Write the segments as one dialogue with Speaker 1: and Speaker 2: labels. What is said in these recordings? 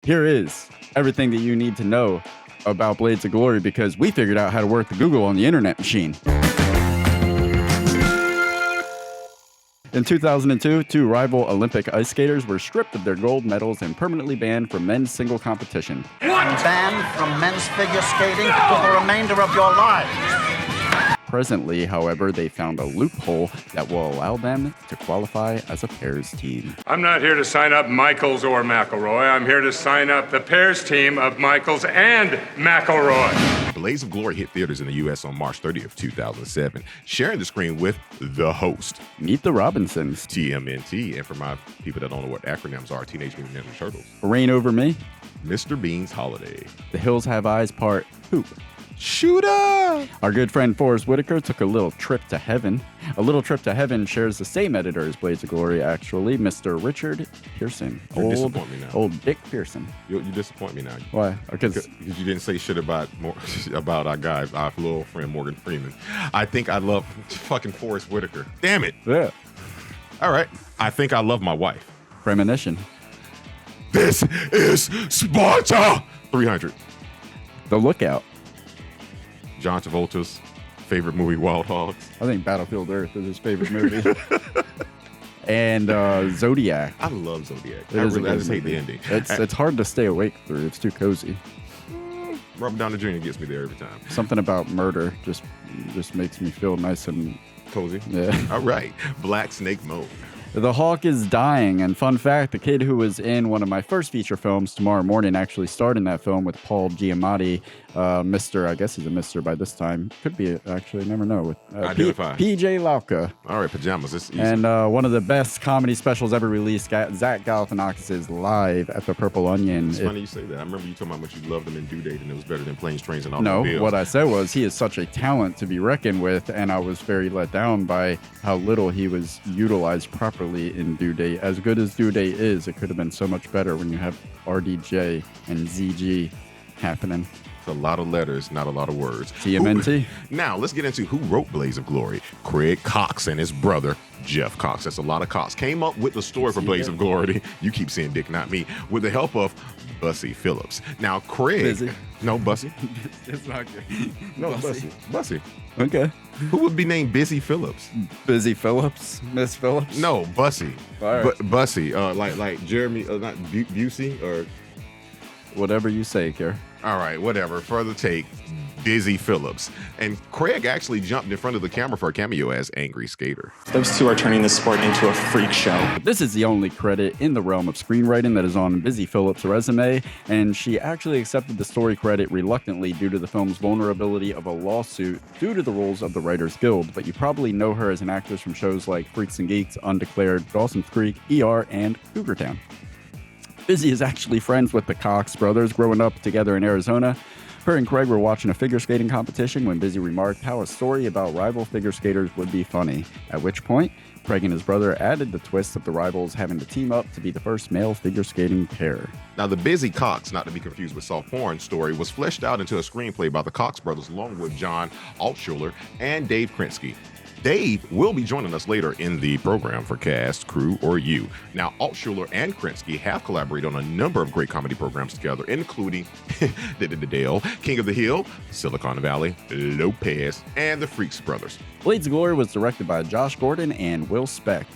Speaker 1: here is everything that you need to know about Blades of Glory because we figured out how to work the Google on the internet machine. In 2002, two rival Olympic ice skaters were stripped of their gold medals and permanently banned from men's single competition.
Speaker 2: Banned from men's figure skating for the remainder of your lives.
Speaker 1: Presently, however, they found a loophole that will allow them to qualify as a pairs team.
Speaker 3: I'm not here to sign up Michaels or McElroy. I'm here to sign up the pairs team of Michaels and McElroy.
Speaker 4: Blades of Glory hit theaters in the U.S. on March 30th, 2007, sharing the screen with the host.
Speaker 1: Meet the Robinsons.
Speaker 4: TMNT, and for my people that don't know what acronyms are, Teenage Mutant Ninja Turtles.
Speaker 1: Reign Over Me.
Speaker 4: Mr. Bean's Holiday.
Speaker 1: The Hills Have Eyes Part Hoop.
Speaker 4: Shooter!
Speaker 1: Our good friend Forrest Whitaker took a little trip to heaven. A Little Trip to Heaven shares the same editor as Blades of Glory, actually, Mr. Richard Pearson.
Speaker 4: You disappoint me now.
Speaker 1: Old Dick Pearson.
Speaker 4: You disappoint me now.
Speaker 1: Why?
Speaker 4: Because you didn't say shit about our guy, our little friend Morgan Freeman. I think I love fucking Forrest Whitaker. Damn it.
Speaker 1: Yeah.
Speaker 4: All right. I think I love my wife.
Speaker 1: Premonition.
Speaker 4: This is Sparta! 300.
Speaker 1: The Lookout.
Speaker 4: John Travolta's favorite movie, Wild Hogs.
Speaker 1: I think Battlefield Earth is his favorite movie. And Zodiac.
Speaker 4: I love Zodiac.
Speaker 1: I
Speaker 4: just hate the ending.
Speaker 1: It's hard to stay awake through. It's too cozy.
Speaker 4: Robert Downey Jr. gets me there every time.
Speaker 1: Something about murder just makes me feel nice and
Speaker 4: cozy.
Speaker 1: Yeah.
Speaker 4: All right. Black Snake Moan.
Speaker 1: The Hawk is dying, and fun fact, the kid who was in one of my first feature films, Tomorrow Morning, actually starred in that film with Paul Giamatti, Mr. I guess he's a Mr. by this time. Could be, actually, never know. With
Speaker 4: Identify.
Speaker 1: PJ Lauka.
Speaker 4: All right, pajamas. This is easy.
Speaker 1: And one of the best comedy specials ever released, Zach Galifianakis' Live at the Purple Onion.
Speaker 4: It's funny you say that. I remember you talking about how much you loved him in Due Date, and it was better than Planes, Trains, and Automobiles.
Speaker 1: No, what I said was he is such a talent to be reckoned with, and I was very let down by how little he was utilized properly in Due Date. As good as Due Date is, it could have been so much better when you have RDJ and ZG happening.
Speaker 4: It's a lot of letters, not a lot of words.
Speaker 1: TMNT.
Speaker 4: Now, let's get into who wrote Blades of Glory. Craig Cox and his brother, Jeff Cox. That's a lot of Cox. Came up with the story for Blades of Glory. You keep saying Dick, not me. With the help of Bussy Phillips. Now, Craig.
Speaker 1: Busy.
Speaker 4: No, Bussy.
Speaker 1: It's not good.
Speaker 4: No, Bussy.
Speaker 1: Okay.
Speaker 4: Who would be named Busy Phillips?
Speaker 1: Busy Phillips? Miss Phillips?
Speaker 4: No, Bussy.
Speaker 1: All right.
Speaker 4: Bussy. Like Jeremy, not Busey or...
Speaker 1: Whatever you say, Kier.
Speaker 4: All right, whatever. Further take, Busy Phillips. And Craig actually jumped in front of the camera for a cameo as Angry Skater.
Speaker 5: Those two are turning the sport into a freak show.
Speaker 1: This is the only credit in the realm of screenwriting that is on Busy Phillips' resume, and she actually accepted the story credit reluctantly due to the film's vulnerability of a lawsuit due to the rules of the Writers Guild. But you probably know her as an actress from shows like Freaks and Geeks, Undeclared, Dawson's Creek, ER, and Cougar Town. Busy is actually friends with the Cox brothers, growing up together in Arizona. Her and Craig were watching a figure skating competition when Busy remarked how a story about rival figure skaters would be funny, at which point Craig and his brother added the twist of the rivals having to team up to be the first male figure skating pair.
Speaker 4: Now, the Busy Cox, not to be confused with soft porn story, was fleshed out into a screenplay by the Cox brothers along with John Altshuler and Dave Krinsky. Dave will be joining us later in the program for Cast, Crew, or You. Now, Altshuler and Krinsky have collaborated on a number of great comedy programs together, including Dale, King of the Hill, Silicon Valley, Lopez, and the Freaks Brothers.
Speaker 1: Blades of Glory was directed by Josh Gordon and Will Speck,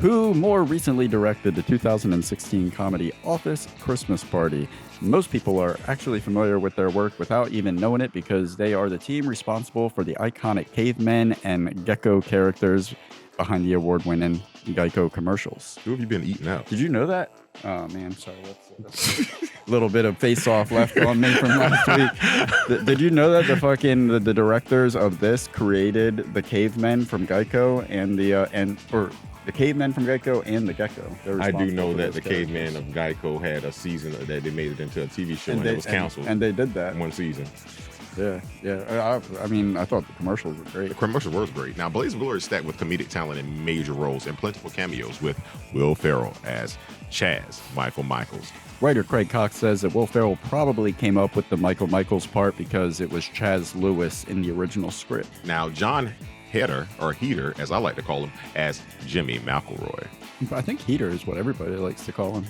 Speaker 1: who more recently directed the 2016 comedy Office Christmas Party. Most people are actually familiar with their work without even knowing it because they are the team responsible for the iconic cavemen and gecko characters behind the award-winning Geico commercials.
Speaker 4: Who have you been eating out?
Speaker 1: Did you know that? Oh, man, sorry. That's a little bit of face-off left on me from last week. Did you know that the directors of this created the cavemen from Geico and the cavemen from Geico and the gecko?
Speaker 4: I do know that the cavemen of Geico had a season that they made it into a TV show and it was canceled.
Speaker 1: And they did that.
Speaker 4: One season.
Speaker 1: Yeah. I mean, I thought the commercials were great.
Speaker 4: The commercial was great. Now, Blades of Glory is stacked with comedic talent in major roles and plentiful cameos with Will Ferrell as Chaz Michaels.
Speaker 1: Writer Craig Cox says that Will Ferrell probably came up with the Michaels part because it was Chaz Lewis in the original script.
Speaker 4: Now, John header, or heater, as I like to call him, as Jimmy McElroy.
Speaker 1: I think Heater is what everybody likes to call him.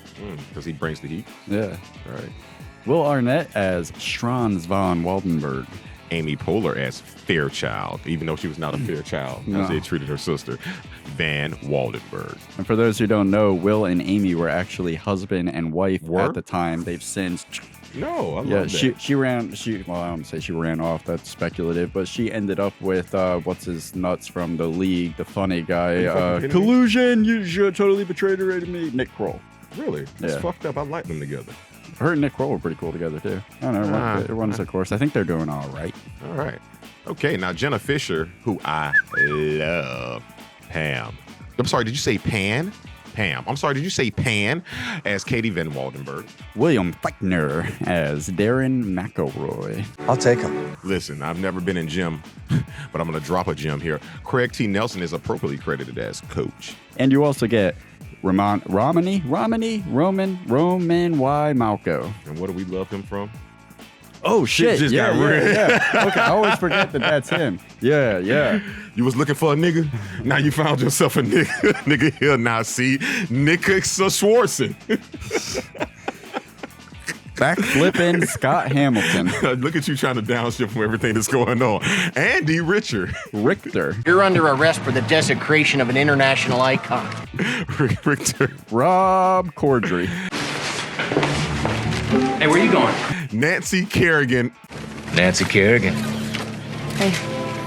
Speaker 4: Because he brings the heat.
Speaker 1: Yeah.
Speaker 4: All right.
Speaker 1: Will Arnett as Franz von Waldenberg.
Speaker 4: Amy Poehler as Fairchild, even though she was not a Fairchild, as they treated her sister, Van Waldenberg.
Speaker 1: And for those who don't know, Will and Amy were actually husband and wife at the time. They've since...
Speaker 4: No, I love that.
Speaker 1: She ran, well, I don't say she ran off, that's speculative, but she ended up with, what's his nuts from the league, the funny guy, collusion, you should totally betrayed her to me, Nick Kroll.
Speaker 4: Really? That's fucked up. I like them together.
Speaker 1: Her and Nick Kroll were pretty cool together, too. I don't know, it runs their course. I think they're doing all right.
Speaker 4: All right. Okay, now Jenna Fisher, who I love, Pam. I'm sorry, did you say Pan? Pam. I'm sorry, did you say Pan as Katie Van Waldenberg?
Speaker 1: William Feichtner as Darren McElroy.
Speaker 6: I'll take him.
Speaker 4: Listen, I've never been in gym, but I'm going to drop a gem here. Craig T. Nelson is appropriately credited as coach.
Speaker 1: And you also get Roman Y. Malco.
Speaker 4: And what do we love him from?
Speaker 1: Oh, shit.
Speaker 4: Just got
Speaker 1: yeah. Okay, I always forget that that's him. Yeah.
Speaker 4: You was looking for a nigga? Now you found yourself a nigga. Nigga here now, see? Nick Schwartzen.
Speaker 1: Backflipping Scott Hamilton.
Speaker 4: Look at you trying to downshift from everything that's going on. Andy Richter.
Speaker 1: Richter.
Speaker 7: You're under arrest for the desecration of an international icon.
Speaker 4: Richter.
Speaker 1: Rob Corddry.
Speaker 8: Hey, where you going?
Speaker 4: Nancy Kerrigan.
Speaker 8: Nancy Kerrigan.
Speaker 7: Hey.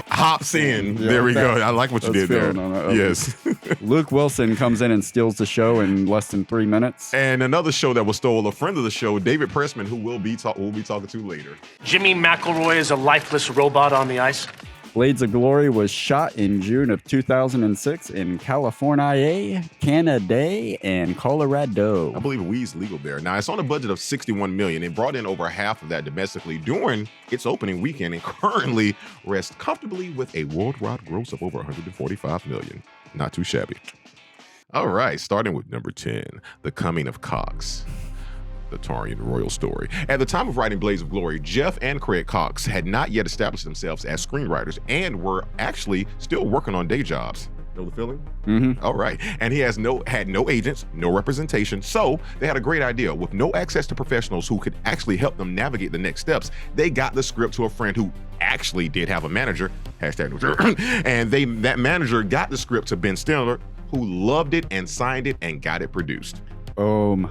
Speaker 4: Hops in. There we go. I like what you did there. Yes.
Speaker 1: Luke Wilson comes in and steals the show in less than 3 minutes.
Speaker 4: And another show that was stole, a friend of the show, David Pressman, who we'll be talking to later.
Speaker 9: Jimmy McElroy is a lifeless robot on the ice.
Speaker 1: Blades of Glory was shot in June of 2006 in California, Canada, and Colorado.
Speaker 4: I believe weed's legal there. Now, it's on a budget of $61 million. It brought in over half of that domestically during its opening weekend and currently rests comfortably with a worldwide gross of over $145 million. Not too shabby. All right, starting with number 10, The Coming of Cox. The Tarian royal story. At the time of writing Blades of Glory, Jeff and Craig Cox had not yet established themselves as screenwriters and were actually still working on day jobs. Know the feeling?
Speaker 1: Mm-hmm.
Speaker 4: All right. And he had no agents, no representation. So they had a great idea. With no access to professionals who could actually help them navigate the next steps, they got the script to a friend who actually did have a manager, #, and that manager got the script to Ben Stiller, who loved it and signed it and got it produced.
Speaker 1: And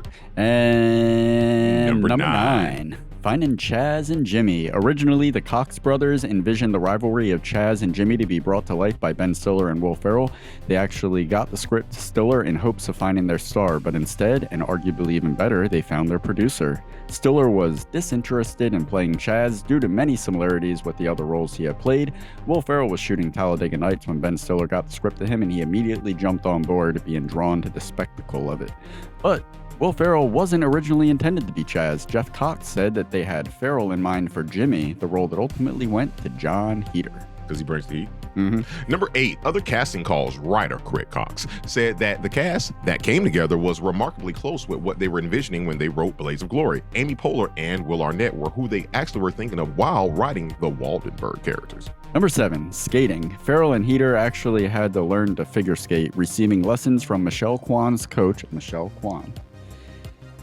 Speaker 1: number 9. Finding Chaz and Jimmy. Originally, the Cox brothers envisioned the rivalry of Chaz and Jimmy to be brought to life by Ben Stiller and Will Ferrell. They actually got the script to Stiller in hopes of finding their star, but instead, and arguably even better, they found their producer. Stiller was disinterested in playing Chaz due to many similarities with the other roles he had played. Will Ferrell was shooting Talladega Nights when Ben Stiller got the script to him, and he immediately jumped on board, being drawn to the spectacle of it. But Will Ferrell wasn't originally intended to be Chaz. Jeff Cox said that they had Ferrell in mind for Jimmy, the role that ultimately went to John Heater.
Speaker 4: Because he brings the heat.
Speaker 1: Mm-hmm.
Speaker 4: Number 8, other casting calls writer Craig Cox said that the cast that came together was remarkably close with what they were envisioning when they wrote Blades of Glory. Amy Poehler and Will Arnett were who they actually were thinking of while writing the Waldenberg characters.
Speaker 1: Number 7, skating. Ferrell and Heater actually had to learn to figure skate, receiving lessons from Michelle Kwan's coach,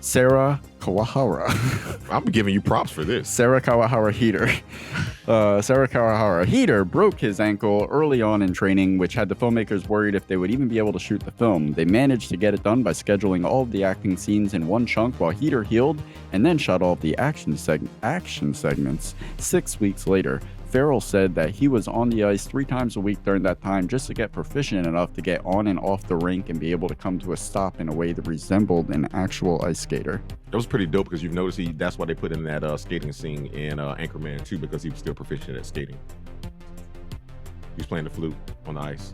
Speaker 1: Sarah Kawahara.
Speaker 4: I'm giving you props for this.
Speaker 1: Sarah Kawahara Heater. Sarah Kawahara Heater broke his ankle early on in training, which had the filmmakers worried if they would even be able to shoot the film. They managed to get it done by scheduling all of the acting scenes in one chunk while Heater healed, and then shot all of the action segments 6 weeks later. Ferrell said that he was on the ice 3 times a week during that time just to get proficient enough to get on and off the rink and be able to come to a stop in a way that resembled an actual ice skater.
Speaker 4: That was pretty dope because you've noticed that's why they put in that skating scene in Anchorman 2, because he was still proficient at skating. He was playing the flute on the ice.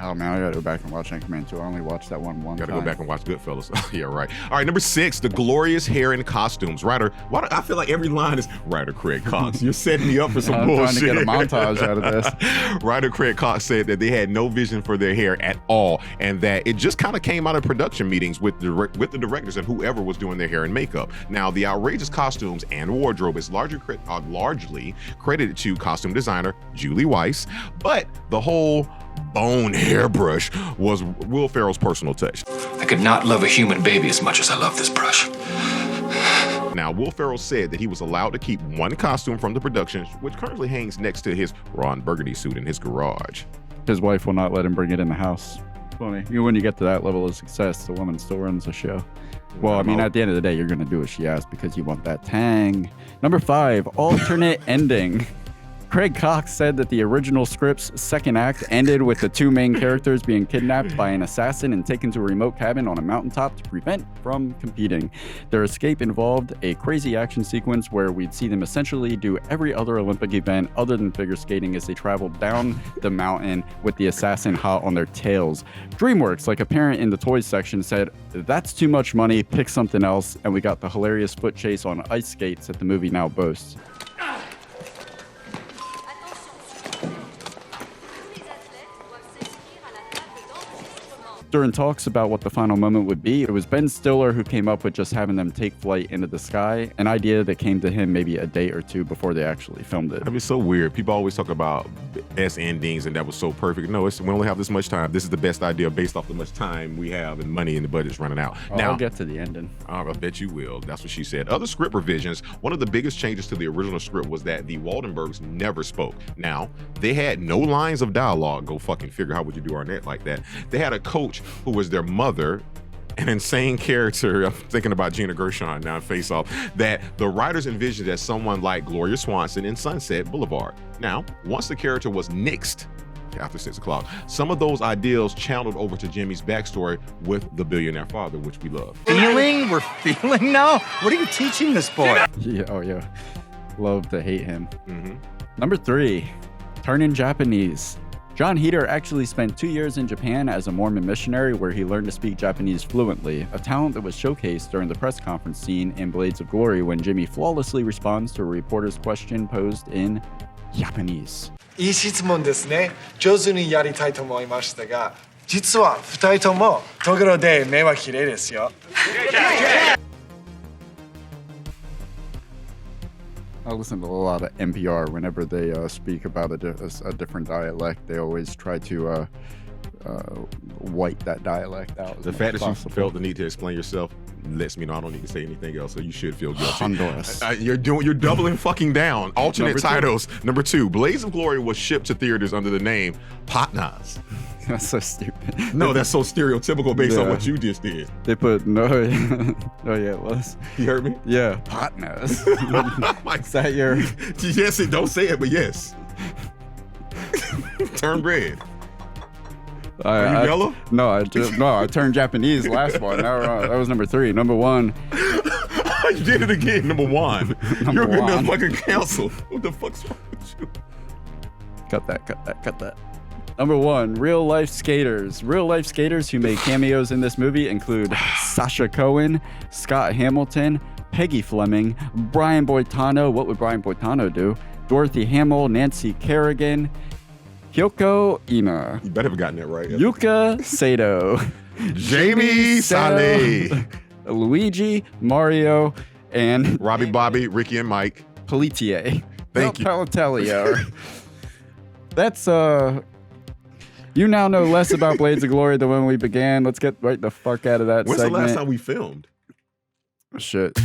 Speaker 1: Oh man, I gotta go back and watch Anchorman 2. I only watched that one
Speaker 4: Gotta
Speaker 1: time.
Speaker 4: go back and watch Goodfellas. Yeah, right. All right, number 6, the glorious hair and costumes. Writer, why do I feel like every line is Writer Craig Cox? You're setting me up for some
Speaker 1: I'm
Speaker 4: bullshit.
Speaker 1: trying to get a montage out of this.
Speaker 4: Writer Craig Cox said that they had no vision for their hair at all, and that it just kind of came out of production meetings with the directors and whoever was doing their hair and makeup. Now, the outrageous costumes and wardrobe is largely credited to costume designer Julie Weiss, but the whole bone hairbrush was Will Ferrell's personal touch.
Speaker 8: I could not love a human baby as much as I love this brush.
Speaker 4: Now, Will Ferrell said that he was allowed to keep one costume from the production, which currently hangs next to his Ron Burgundy suit in his garage.
Speaker 1: His wife will not let him bring it in the house. Funny. When you get to that level of success, the woman still runs the show. Well, I mean, at the end of the day, you're going to do what she asks because you want that tang. Number 5, alternate ending. Craig Cox said that the original script's second act ended with the two main characters being kidnapped by an assassin and taken to a remote cabin on a mountaintop to prevent from competing. Their escape involved a crazy action sequence where we'd see them essentially do every other Olympic event other than figure skating as they traveled down the mountain with the assassin hot on their tails. DreamWorks, like a parent in the toys section, said, "That's too much money, pick something else," and we got the hilarious foot chase on ice skates that the movie now boasts. During talks about what the final moment would be, it was Ben Stiller who came up with just having them take flight into the sky, an idea that came to him maybe a day or two before they actually filmed it.
Speaker 4: I mean, it's so weird. People always talk about S endings and that was so perfect. No, we only have this much time. This is the best idea based off the much time we have and money and the budget's running out.
Speaker 1: Now, I'll get to the ending.
Speaker 4: I bet you will. That's what she said. Other script revisions, one of the biggest changes to the original script was that the Waldenbergs never spoke. Now, they had no lines of dialogue. Go fucking figure, how would you do Arnett like that? They had a coach who was their mother, an insane character. I'm thinking about Gina Gershon now in Face Off, that the writers envisioned as someone like Gloria Swanson in Sunset Boulevard. Now, once the character was nixed after 6 o'clock, some of those ideals channeled over to Jimmy's backstory with the billionaire father, which we love.
Speaker 2: Feeling? We're feeling now? What are you teaching this boy?
Speaker 1: Yeah, oh yeah. Love to hate him. Number 3, turning Japanese. John Heder actually spent 2 years in Japan as a Mormon missionary where he learned to speak Japanese fluently, a talent that was showcased during the press conference scene in Blades of Glory when Jimmy flawlessly responds to a reporter's question posed in Japanese.
Speaker 6: いい質問ですね。上手にやりたいと思いましたが、実は2人ともところで目は綺麗ですよ。
Speaker 1: I listen to a lot of NPR whenever they speak about a different dialect. They always try to white that dialect out.
Speaker 4: The fact that you felt the need to explain yourself lets me know I don't need to say anything else, so you should feel guilty.
Speaker 1: Honduras.
Speaker 4: You're doubling fucking down. Alternate titles. Number 2, Blades of Glory was shipped to theaters under the name Patnas.
Speaker 1: That's so stupid.
Speaker 4: No, that's so stereotypical based on what you just did.
Speaker 1: They put no. Oh yeah, it was.
Speaker 4: You heard me?
Speaker 1: Yeah, partners.
Speaker 4: Is
Speaker 1: that your?
Speaker 4: Yes, don't say it, but yes. Turn red. Are you yellow?
Speaker 1: No, I turned Japanese last one. That was number 3. Number 1.
Speaker 4: You did it again. Number 1. You're gonna fucking cancel. What the fuck's wrong with you?
Speaker 1: Cut that. Number 1, real life skaters. Real life skaters who made cameos in this movie include Sasha Cohen, Scott Hamilton, Peggy Fleming, Brian Boitano. What would Brian Boitano do? Dorothy Hamill, Nancy Kerrigan, Hyoko Ina.
Speaker 4: You better have gotten that right.
Speaker 1: Yuka Sato,
Speaker 4: Jamie Saleh,
Speaker 1: Luigi, Mario, and
Speaker 4: Robbie Bobby, Ricky and Mike.
Speaker 1: Pelletier.
Speaker 4: Thank you.
Speaker 1: Pelletier. That's you now know less about Blades of Glory than when we began. Let's get right the fuck out of that
Speaker 4: When's
Speaker 1: segment.
Speaker 4: the last time we filmed?
Speaker 1: Shit.